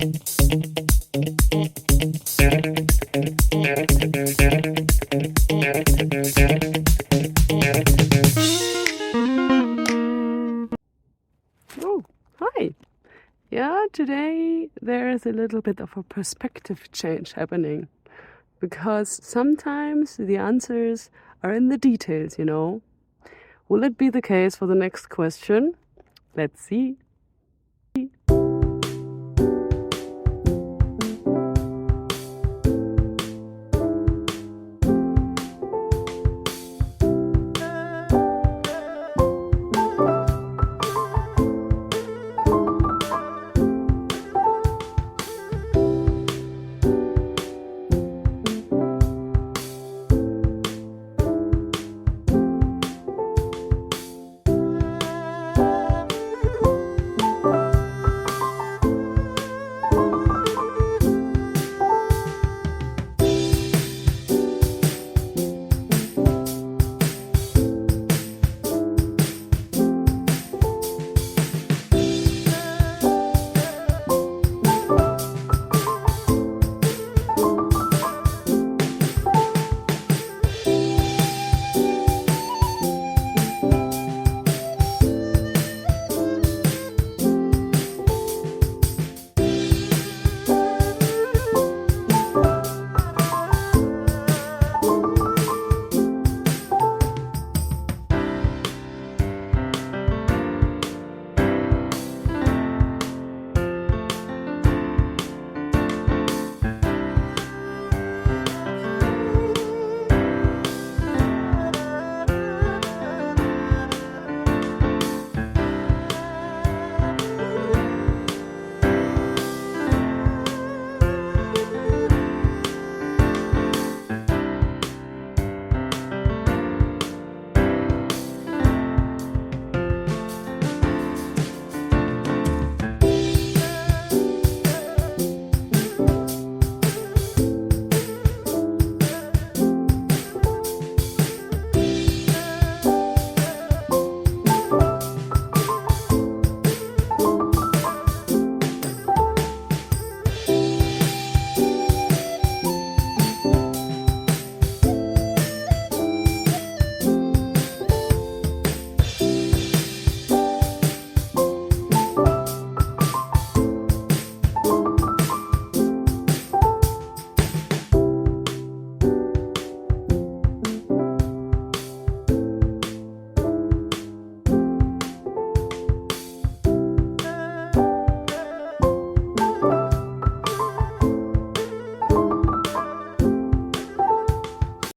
Oh, hi. Yeah, today there is a little bit of a perspective change happening because sometimes the answers are in the details, you know. Will it be the case for the next question? Let's see.